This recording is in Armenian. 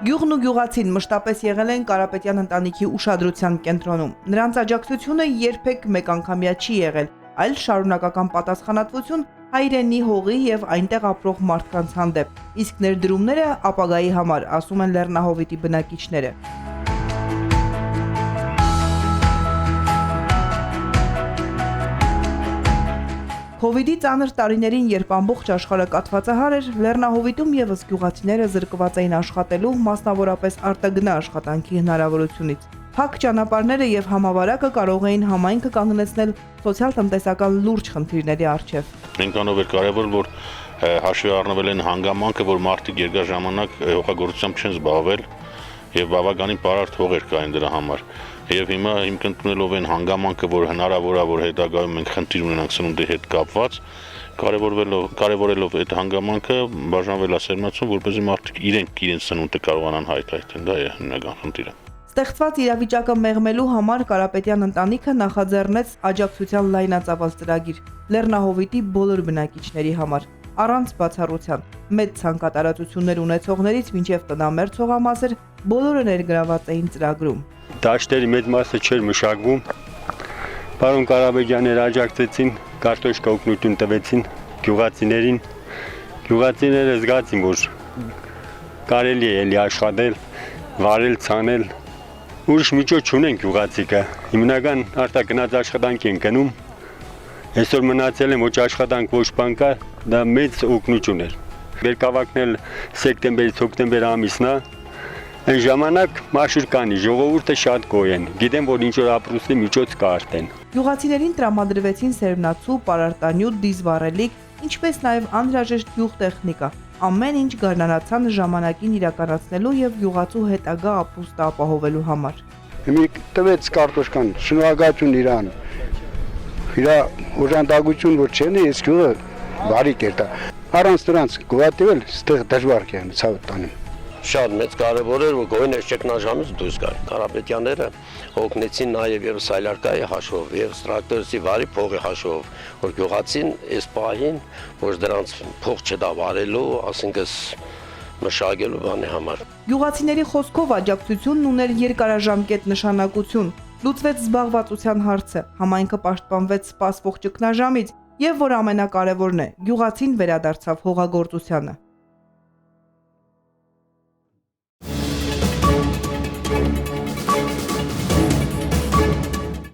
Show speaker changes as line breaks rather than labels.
Գյուղն ու գյուղացին մշտապես եղել են Կարապետյան ընտանիքի ուշադրության կենտրոնում։ Նրանց աջակցությունը երբեք մեկանգամյա չի եղել, այլ շարունակական պատասխանատվություն հայրենի հողի եւ այնտեղ ապրող մարդկանց հանդեպ։ Իսկ ներդրումները ապագայի համար, ասում են Լեռնահովիտի բնակիչները։ Քովիդի ծանր տարիներին, երբ ամբողջ աշխարհը կաթվածահար էր, Լեռնահովիտում եւս գյուղացիները զրկված էին աշխատելու, մասնավորապես արտագնա աշխատանքի հնարավորությունից։ Փակ ճանապարհները եւ համավարակը կարող էին համայնքը կանգնեցնել սոցիալ-տնտեսական լուրջ խնդիրների առջեւ։
Այնքանով էր կարևոր, որ հաշվի առնվել են հանգամանքը, որ մարդիկ երկար ժամանակ հողագործությամբ չեն զբաղվել եւ բավականին պարարտ հող էր կային դրա համար։ Եվ հիմա հիմք ընդունելով են հանգամանքը, որ հնարավոր է, որ հետագայում մենք խնդիր ունենանք սնունդի հետ կապված, կարևորելով այդ հանգամանքը բաժանվել է սերմացում, որպեսզի մարդիկ իրենց սնունդը կարողանան հայթայթել, դա է հիմնական խնդիրը։
Ստեղծված իրավիճակը մեղմելու համար Կարապետյան ընտանիքը նախաձեռնեց աջակցության լայնածավալ ծրագիր Լեռնահովիտի բոլոր բնակիչների համար, առանց բացառության։ Մեծ ցանկատարածություններ ունեցողներից մինչև տնամերձ հողամասեր բոլորը ներգրաված էին ծրագրում։
Դաշտերի մեծ մասը չէր մշակվում։ Պարոն Կարապետյանները աջակցեցին, կարտոշկա օգնություն տվեցին գյուղացիներին։ Գյուղացիները զգացին, որ կարելի է էլի աշխատել, վարել, ցանել։ Ուրիշ միջոց չունեն գյուղացիքը։ Հիմնական արտագնաց աշխատանքի են գնում։ Այսօր մնացել են ոչ աշխատանք, ոչ բան կա, դա մեծ օգնություն էր։ Բերկավակն էլ սեպտեմբերից հոկտեմբեր ամիսն է։ Այն ժամանակ մաշուր կանի, ժողովուրդը շատ գոյ են։ Գիտեմ, որ ինչ-որ ապրուստի միջոց կա արդեն։
Գյուղացիներին տրամադրվեցին սերմնացու, պարարտանյութ, դիզվառելիք, ինչպես նաև անհրաժեշտ գյուղտեխնիկա։ Ամեն ինչ գարնանացան ժամանակին իրականացնելու եւ գյուղացու հետագա ապրուստը ապահովելու համար։
Մի տվեց կարտոշկան, շնորհակալություն իրան։ Իր օժանդակություն որ չեն, այս գյուղը բարի կերտա։ Առանց դրանց գովատվել, ստեղ դժվար կերն ցավ տանում։
Շատ մեծ կարևոր էր, որ գոյն ճգնաժամից դուրս գար։ Կարապետյանները օգնեցին նաև եւ սայլարկայի հաշվով եւ տրակտորի վարի փողի հաշվով, որ գյուղացին այս պահին, որ դրանց փող չդավարելու, ասինքն մշակելու բանի համար։
Գյուղացիների խոսքով աջակցությունն ուներ երկարաժամկետ նշանակություն։ Լուծվեց զբաղվածության հարցը, համայնքը պաշտպանվեց սպասվող ճգնաժամից եւ որ ամենակարևորն է, գյուղացին վերադարձավ հողագործությանը։